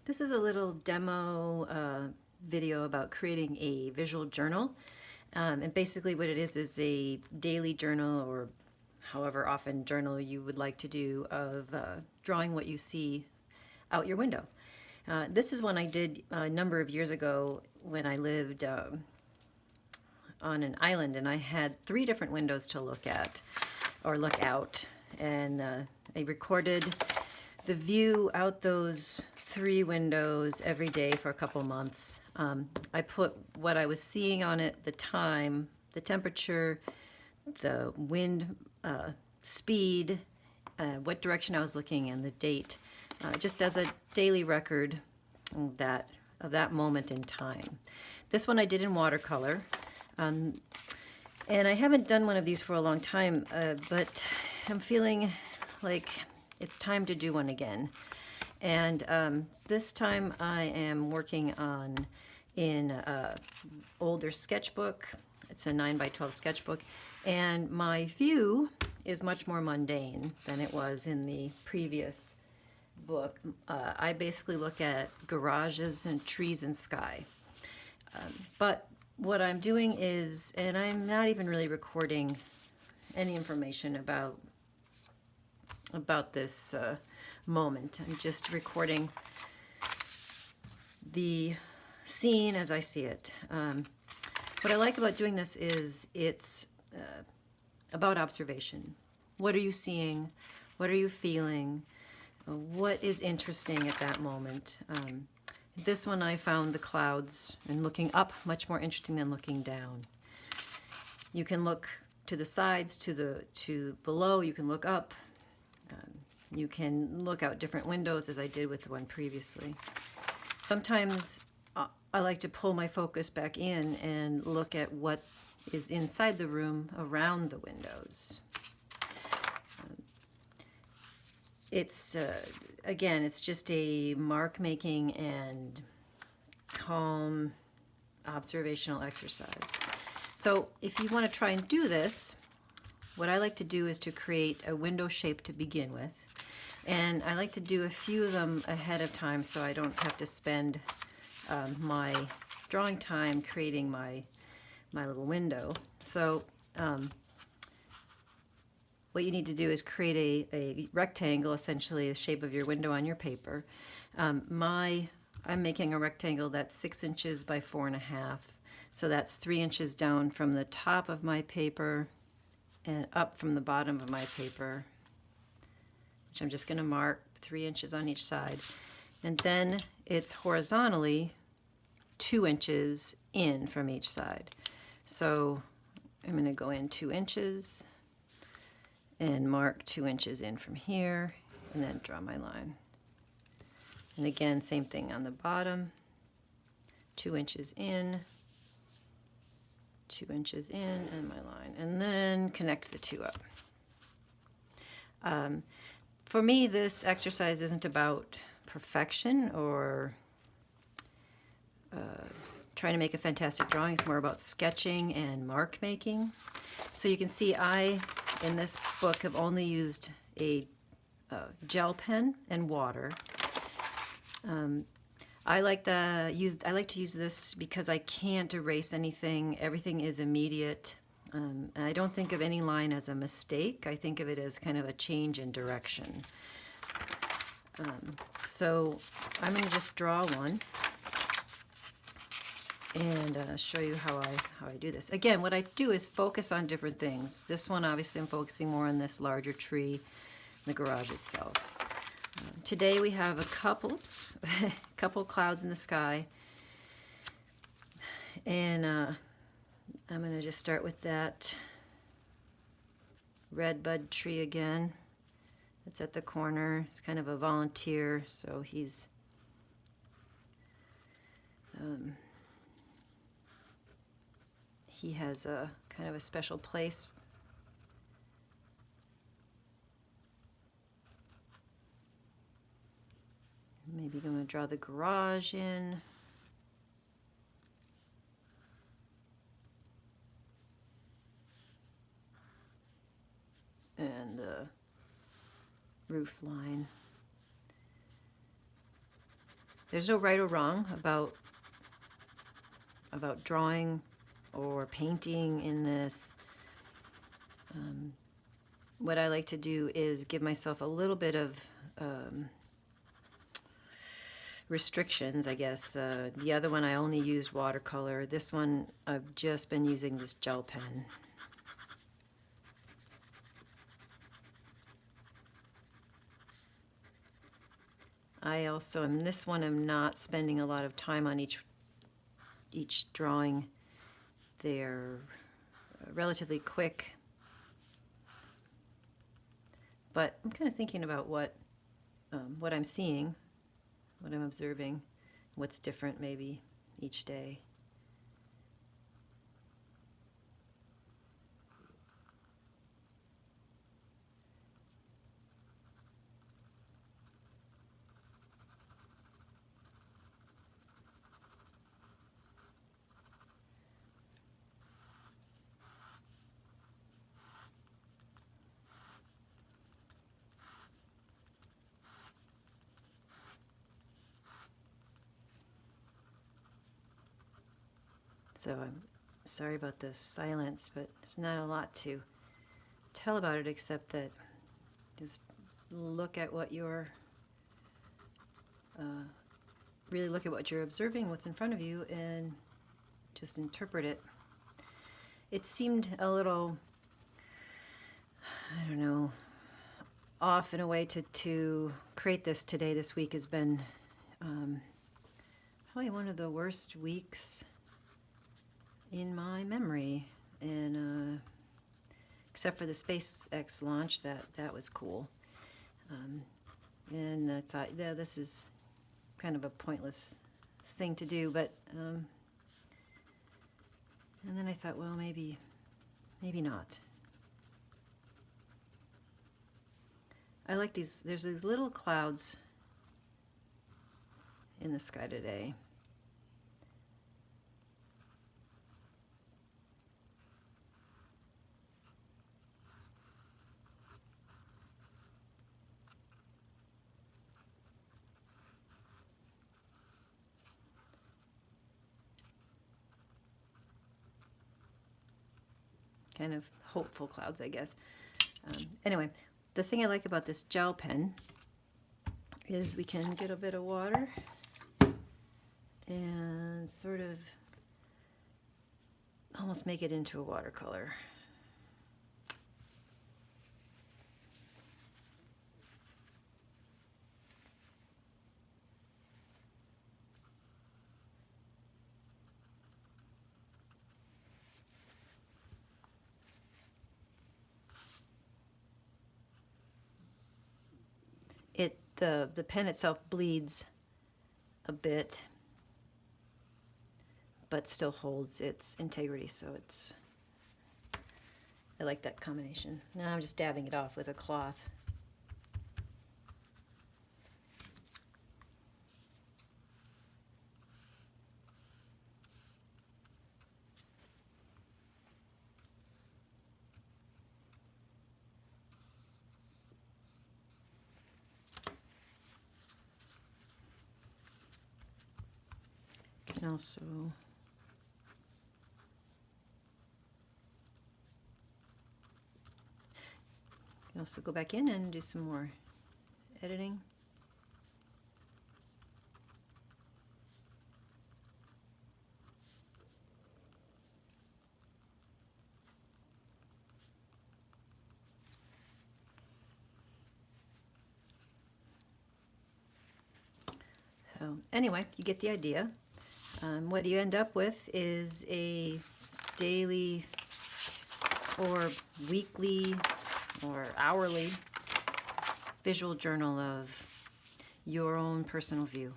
This is a little demo video about creating a visual journal. And basically what it is a daily journal, or however often journal you would like to do, of drawing what you see out your window. This is one I did a number of years ago when I lived on an island, and I had 3 different windows to look at or look out. And I recorded the view out those 3 windows every day for a couple months. I put what I was seeing on it, the time, the temperature, the wind speed, what direction I was looking, and the date, just as a daily record of that moment in time. This one I did in watercolor. And I haven't done one of these for a long time, but I'm feeling like it's time to do one again. And this time I am working on in older sketchbook. It's a 9x12 sketchbook, and my view is much more mundane than it was in the previous book. I basically look at garages and trees and sky. But what I'm doing is, and I'm not even really recording any information about this moment. I'm just recording the scene as I see it. What I like about doing this is it's about observation. What are you seeing? What are you feeling? What is interesting at that moment? This one I found the clouds and looking up much more interesting than looking down. You can look to the sides, to below. You can look up. You can look out different windows, as I did with the one previously. Sometimes I like to pull my focus back in and look at what is inside the room around the windows. It's again, it's just a mark making and calm observational exercise. So if you want to try and do this, what I like to do is to create a window shape to begin with. And I like to do a few of them ahead of time so I don't have to spend my drawing time creating my little window. So what you need to do is create a rectangle, essentially the shape of your window on your paper. I'm making a rectangle that's 6 inches by 4.5. So that's 3 inches down from the top of my paper and up from the bottom of my paper, which I'm just going to mark 3 inches on each side. And then it's horizontally 2 inches in from each side. So I'm going to go in 2 inches and mark 2 inches in from here, and then draw my line. And again, same thing on the bottom, 2 inches in, 2 inches in, and my line, and then connect the 2 up. For me, this exercise isn't about perfection or trying to make a fantastic drawing. It's more about sketching and mark making. So you can see in this book, have only used a gel pen and water. I like to use this because I can't erase anything. Everything is immediate. And I don't think of any line as a mistake. I think of it as kind of a change in direction. So I'm going to just draw one and show you how I do this. Again, what I do is focus on different things. This one, obviously, I'm focusing more on this larger tree, the garage itself. Today we have a couple clouds in the sky, and I'm going to just start with that red bud tree again. It's at the corner. It's kind of a volunteer, so he has a kind of a special place. Maybe I'm going to draw the garage in. And the roof line. There's no right or wrong about drawing or painting in this. What I like to do is give myself a little bit of restrictions, I guess. The other one I only used watercolor. This one I've just been using this gel pen. I also, in this one, I'm not spending a lot of time on each drawing. They're relatively quick. But I'm kind of thinking about what I'm seeing, what I'm observing, what's different maybe each day. So I'm sorry about the silence, but there's not a lot to tell about it except that just look at what you're, really look at what you're observing, what's in front of you, and just interpret it. It seemed a little, I don't know, off in a way to create this today. This week has been probably one of the worst weeks in my memory, and except for the SpaceX launch, that was cool. And I thought, yeah, this is kind of a pointless thing to do, but and then I thought, well, maybe not. I like these. There's these little clouds in the sky today. Kind of hopeful clouds, I guess. Anyway, the thing I like about this gel pen is we can get a bit of water and sort of almost make it into a watercolor. The pen itself bleeds a bit, but still holds its integrity, so I like that combination. Now I'm just dabbing it off with a cloth. Can also go back in and do some more editing. So anyway, you get the idea. What you end up with is a daily or weekly or hourly visual journal of your own personal view.